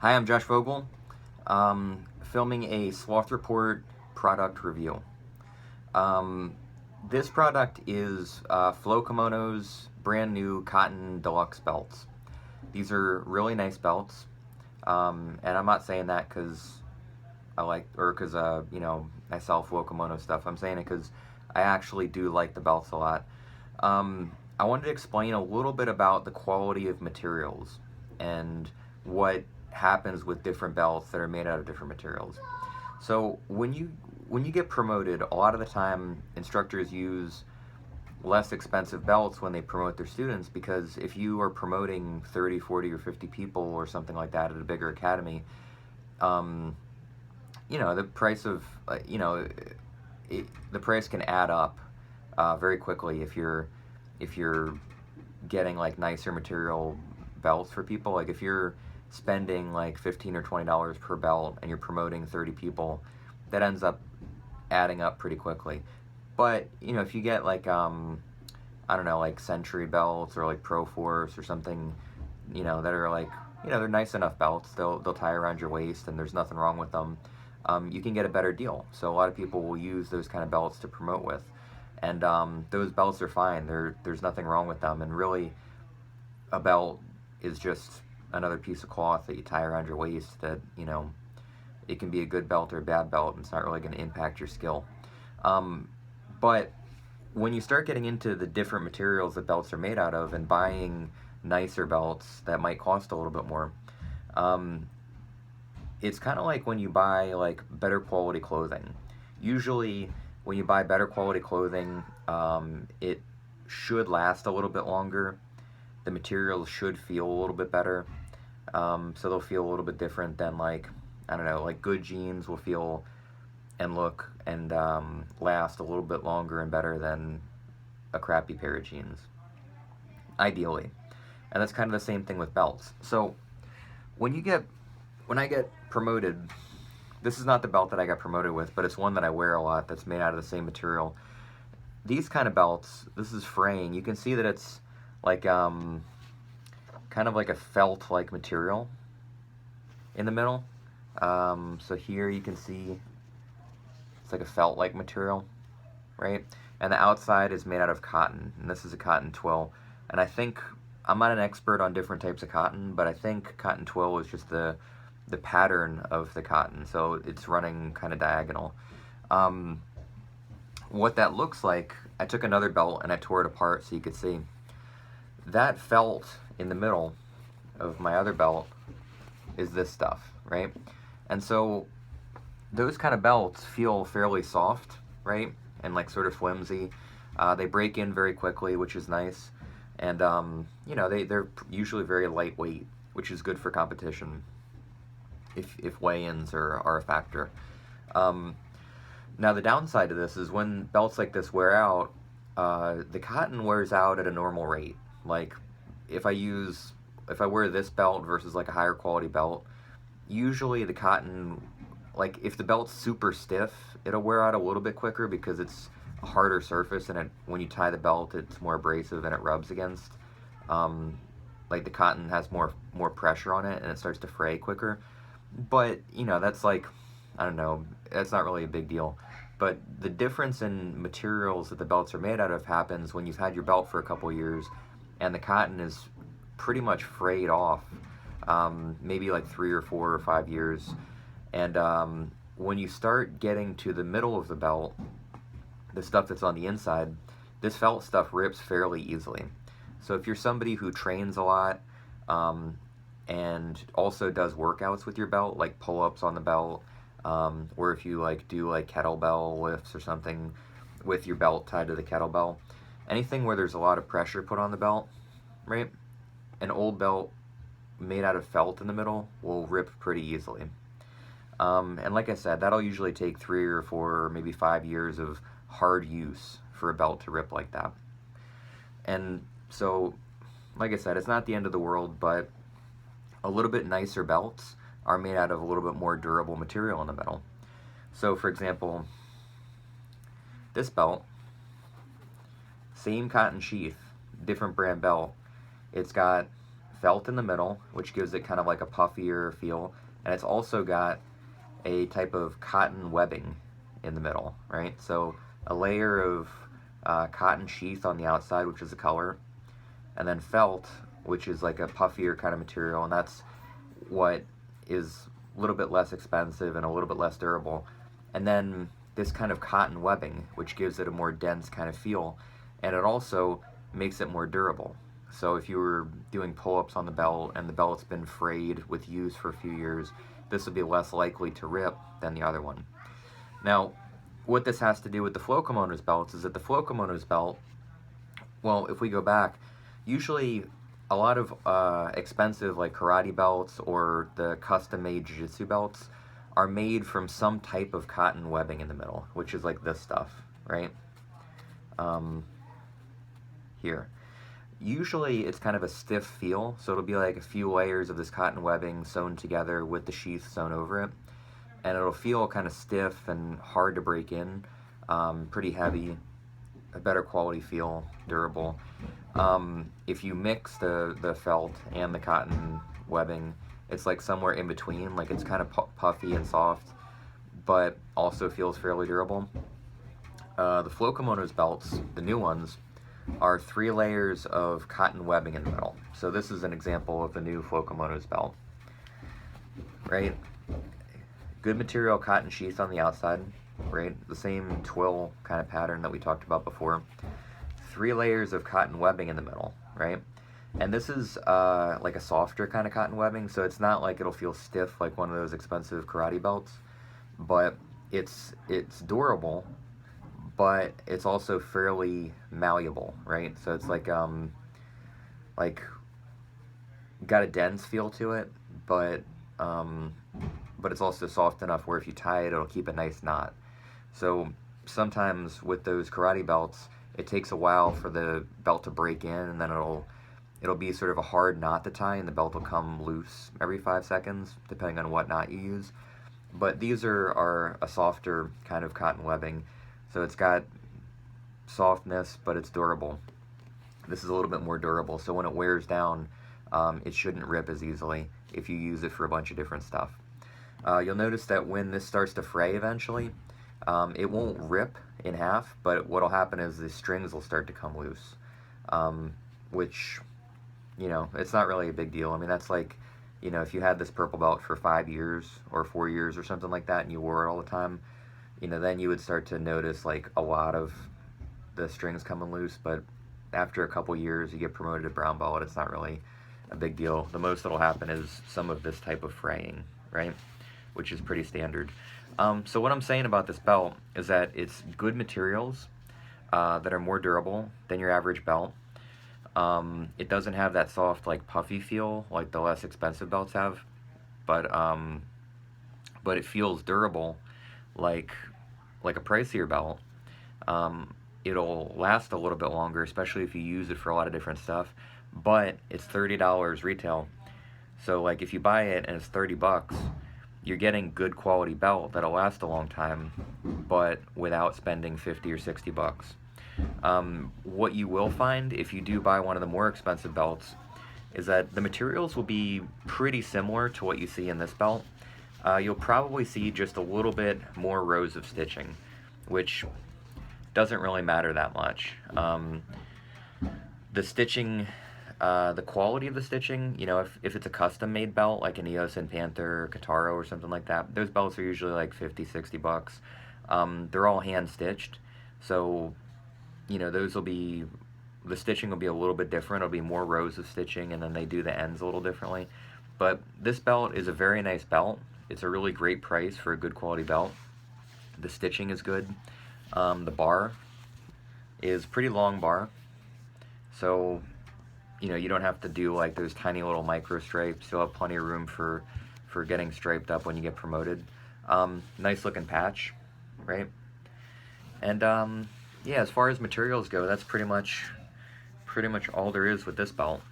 Hi, I'm Josh Vogel, filming a Sloth Report product review. Um, this product is Flow Kimono's brand new cotton deluxe belts. These are really nice belts, and I'm not saying that because I like, or because I sell Flow Kimono stuff. I'm saying it because I actually do like the belts a lot. I wanted to explain a little bit about the quality of materials and what happens with different belts that are made out of different materials. So when you get promoted, a lot of the time instructors use less expensive belts when they promote their students, because if you are promoting 30, 40, or 50 people or something like that at a bigger academy, um, the price of the price can add up very quickly if you're getting like nicer material belts for people. Like if you're spending like $15 or $20 per belt and you're promoting 30 people, that ends up adding up pretty quickly. But if you get like I don't know, like Century belts or like Pro Force or something, that are like, they're nice enough belts. They'll tie around your waist and there's nothing wrong with them. You can get a better deal. So a lot of people will use those kind of belts to promote with, and those belts are fine. There's nothing wrong with them, and really, a belt is just another piece of cloth that you tie around your waist. That it can be a good belt or a bad belt, and it's not really going to impact your skill. Um, but when you start getting into the different materials that belts are made out of and buying nicer belts that might cost a little bit more, um, it's kind of like when you buy like better quality clothing. Usually, when you buy better quality clothing, it should last a little bit longer. The materials should feel a little bit better, so they'll feel a little bit different than, like, I don't know, like good jeans will feel and look and last a little bit longer and better than a crappy pair of jeans, ideally. And that's kind of the same thing with belts. So when you get when I get promoted, this is not the belt that I got promoted with, but it's one that I wear a lot that's made out of the same material. These kind of belts, this is fraying. You can see that it's like kind of like a felt like material in the middle. So here you can see it's like a felt like material, right? And the outside is made out of cotton, and this is a cotton twill. And I think, I'm not an expert on different types of cotton, but I think cotton twill is just the pattern of the cotton, so it's running kind of diagonal. Um, what that looks like, I took another belt and I tore it apart so you could see. That felt in the middle of my other belt is this stuff, right? And so those kind of belts feel fairly soft, right? And like sort of flimsy. They break in very quickly, which is nice. And, they're usually very lightweight, which is good for competition if weigh-ins are a factor. Um, Now, the downside to this is when belts like this wear out, the cotton wears out at a normal rate. Like, if I wear this belt versus like a higher quality belt, usually the cotton, like if the belt's super stiff, it'll wear out a little bit quicker because it's a harder surface, and when you tie the belt, it's more abrasive and it rubs against. Um, like the cotton has more pressure on it and it starts to fray quicker. But that's like, I don't know, that's not really a big deal. But the difference in materials that the belts are made out of happens when you've had your belt for a couple years and the cotton is pretty much frayed off, maybe like 3 or 4 or 5 years. And when you start getting to the middle of the belt, the stuff that's on the inside, this felt stuff rips fairly easily. So if you're somebody who trains a lot, um, and also does workouts with your belt, like pull-ups on the belt, or if you like do like kettlebell lifts or something with your belt tied to the kettlebell, anything where there's a lot of pressure put on the belt, right? An old belt made out of felt in the middle will rip pretty easily. And like I said, that'll usually take 3 or 4 or maybe 5 years of hard use for a belt to rip like that. And so, like I said, it's not the end of the world, but a little bit nicer belts are made out of a little bit more durable material in the middle. So, for example, this belt, same cotton sheath, different brand belt. It's got felt in the middle, which gives it kind of like a puffier feel, and it's also got a type of cotton webbing in the middle, right? So a layer of cotton sheath on the outside, which is a color, and then felt, which is like a puffier kind of material, and that's what is a little bit less expensive and a little bit less durable. And then this kind of cotton webbing, which gives it a more dense kind of feel, and it also makes it more durable. So if you were doing pull-ups on the belt and the belt's been frayed with use for a few years, this would be less likely to rip than the other one. Now, what this has to do with the Flow Kimonos belts is that the Flow Kimonos belt, well, if we go back, usually a lot of expensive like karate belts or the custom-made jiu-jitsu belts are made from some type of cotton webbing in the middle, which is like this stuff, right? Here. Usually it's kind of a stiff feel, so it'll be like a few layers of this cotton webbing sewn together with the sheath sewn over it, and it'll feel kind of stiff and hard to break in, pretty heavy, a better quality feel, durable. If you mix the felt and the cotton webbing, it's like somewhere in between, like it's kind of puffy and soft, but also feels fairly durable. The Flow Kimonos belts, the new ones, are 3 layers of cotton webbing in the middle. So this is an example of the new Flow Kimonos belt, right? Good material cotton sheath on the outside, right? The same twill kind of pattern that we talked about before. 3 layers of cotton webbing in the middle, right? And this is like a softer kind of cotton webbing, so it's not like it'll feel stiff like one of those expensive karate belts, but it's durable, but it's also fairly malleable, right? So it's like got a dense feel to it, but it's also soft enough where if you tie it, it'll keep a nice knot. So sometimes with those karate belts, it takes a while for the belt to break in, and then it'll be sort of a hard knot to tie, and the belt will come loose every 5 seconds, depending on what knot you use. But these are a softer kind of cotton webbing, so it's got softness, but it's durable. This is a little bit more durable, so when it wears down, it shouldn't rip as easily if you use it for a bunch of different stuff. You'll notice that when this starts to fray eventually, it won't rip in half, but what'll happen is the strings will start to come loose, which, you know, it's not really a big deal. I mean, that's like, you know, if you had this purple belt for 5 years or 4 years or something like that and you wore it all the time, you know, then you would start to notice like a lot of the strings coming loose. But after a couple years, you get promoted to brown belt, it's not really a big deal. The most that'll happen is some of this type of fraying, right? Which is pretty standard. So what I'm saying about this belt is that it's good materials that are more durable than your average belt. It doesn't have that soft, like, puffy feel like the less expensive belts have, but it feels durable like a pricier belt. It'll last a little bit longer, especially if you use it for a lot of different stuff, but it's $30 retail. So like if you buy it and it's 30 bucks, you're getting good quality belt that'll last a long time, but without spending 50 or 60 bucks. What you will find if you do buy one of the more expensive belts is that the materials will be pretty similar to what you see in this belt. You'll probably see just a little bit more rows of stitching, which doesn't really matter that much. The stitching, the quality of the stitching, you know, if it's a custom-made belt like an EOS and Panther or Kataro or something like that, those belts are usually like 50, 60 bucks. They're all hand-stitched, so, you know, the stitching will be a little bit different. It'll be more rows of stitching, and then they do the ends a little differently. But this belt is a very nice belt. It's a really great price for a good quality belt. The stitching is good. The bar is pretty long bar, so, you know, you don't have to do like those tiny little micro stripes. You'll have plenty of room for getting striped up when you get promoted. Nice looking patch, right? And yeah, as far as materials go, that's pretty much all there is with this belt.